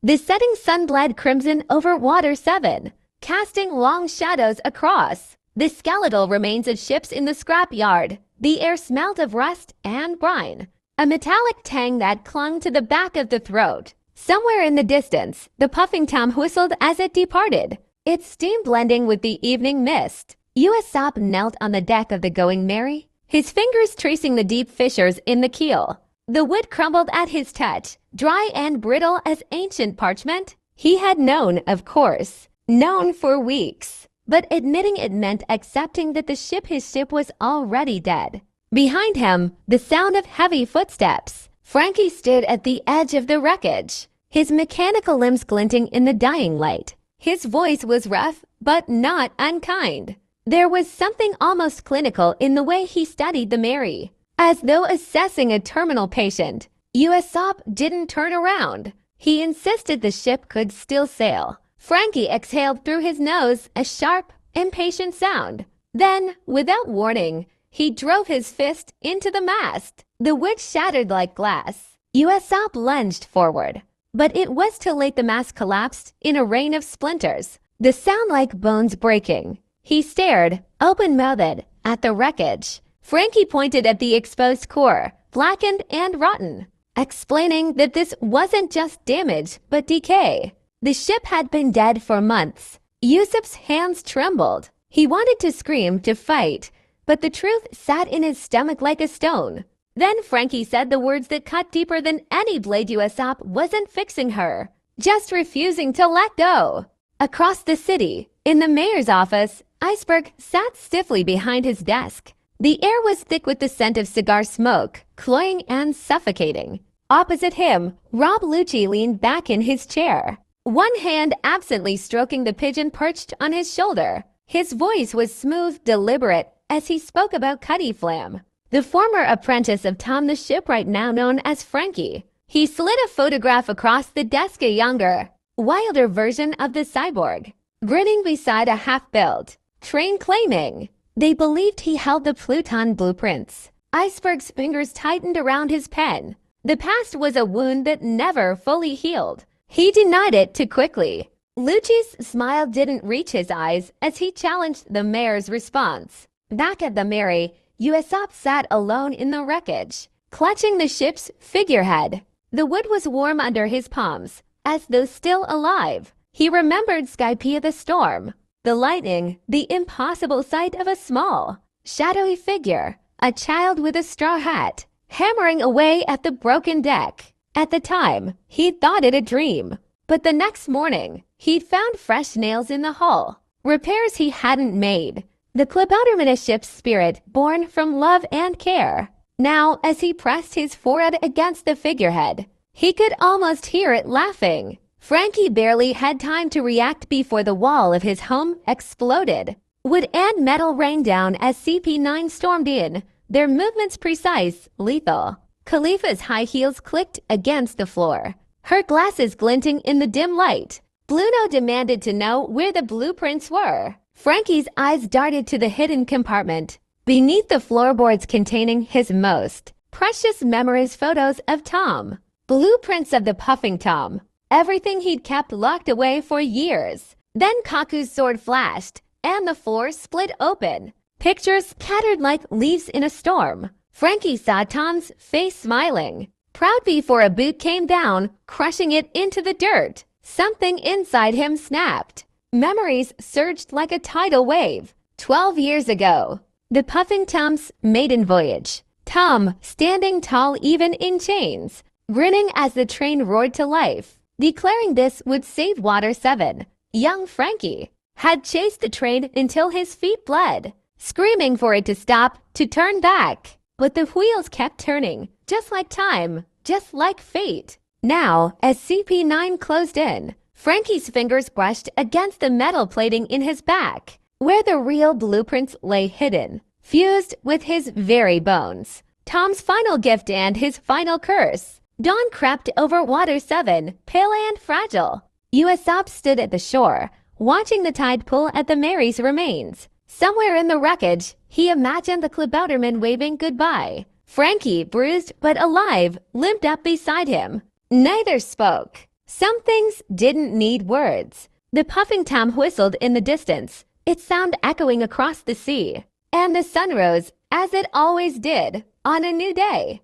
The setting sun bled crimson over Water 7, casting long shadows across the skeletal remains of ships in the scrapyard. The air smelled of rust and brine, a metallic tang that clung to the back of the throat. Somewhere in the distance, the puffing tom whistled as it departed, its steam blending with the evening mist. Usopp knelt on the deck of the Going Merry, his fingers tracing the deep fissures in the keel. The wood crumbled at his touch, dry and brittle as ancient parchment. He had known, of course, known for weeks, but admitting it meant accepting that his ship was already dead. Behind him, the sound of heavy footsteps. Franky stood at the edge of the wreckage, his mechanical limbs glinting in the dying light. His voice was rough, but not unkind. There was something almost clinical in the way he studied the Mary, as though assessing a terminal patient. Usopp didn't turn around. He insisted the ship could still sail. Franky exhaled through his nose a sharp, impatient sound. Then, without warning, he drove his fist into the mast. The wood shattered like glass. Usopp lunged forward, but it was too late. The mast collapsed in a rain of splinters, the sound like bones breaking. He stared, open-mouthed, at the wreckage. Franky pointed at the exposed core, blackened and rotten, explaining that this wasn't just damage, but decay. The ship had been dead for months. Usopp's hands trembled. He wanted to scream, to fight, but the truth sat in his stomach like a stone. Then Franky said the words that cut deeper than any blade. Usopp wasn't fixing her, just refusing to let go. Across the city, in the mayor's office, Iceberg sat stiffly behind his desk. The air was thick with the scent of cigar smoke, cloying and suffocating. Opposite him, Rob Lucci leaned back in his chair, one hand absently stroking the pigeon perched on his shoulder. His voice was smooth, deliberate, as he spoke about Cutty Flam, the former apprentice of Tom the Shipwright, now known as Franky. He slid a photograph across the desk. A younger, wilder version of the cyborg, grinning beside a half-built train, claiming they believed he held the Pluton blueprints. Iceberg's fingers tightened around his pen. The past was a wound that never fully healed. He denied it too quickly. Lucci's smile didn't reach his eyes as he challenged the mayor's response. Back at the Mary, Usopp sat alone in the wreckage, clutching the ship's figurehead. The wood was warm under his palms, as though still alive. He remembered Skypea the storm, the lightning, the impossible sight of a small, shadowy figure, a child with a straw hat, hammering away at the broken deck. At the time, he'd thought it a dream, but the next morning, he'd found fresh nails in the hull, repairs he hadn't made. The Klabautermann ship's spirit, born from love and care. Now, as he pressed his forehead against the figurehead, he could almost hear it laughing. Franky barely had time to react before the wall of his home exploded. Wood and metal rained down as CP9 stormed in, their movements precise, lethal. Khalifa's high heels clicked against the floor, her glasses glinting in the dim light. Bluno demanded to know where the blueprints were. Franky's eyes darted to the hidden compartment, beneath the floorboards containing his most precious memories, photos of Tom. Blueprints of the puffing Tom. Everything he'd kept locked away for years. Then Kaku's sword flashed, and the floor split open. Pictures scattered like leaves in a storm. Franky saw Tom's face smiling, proud before a boot came down, crushing it into the dirt. Something inside him snapped. Memories surged like a tidal wave. 12 years ago, the puffing Tom's maiden voyage. Tom, standing tall even in chains, grinning as the train roared to life, declaring this would save Water 7. Young Franky had chased the train until his feet bled, screaming for it to stop, to turn back. But the wheels kept turning, just like time, just like fate. Now, as CP9 closed in, Franky's fingers brushed against the metal plating in his back, where the real blueprints lay hidden, fused with his very bones. Tom's final gift and his final curse. Dawn crept over Water 7, pale and fragile. Usopp stood at the shore, watching the tide pull at the Mary's remains. Somewhere in the wreckage, he imagined the Klabautermann waving goodbye. Franky, bruised but alive, limped up beside him. Neither spoke. Some things didn't need words. The puffing tam whistled in the distance, its sound echoing across the sea. And the sun rose, as it always did, on a new day.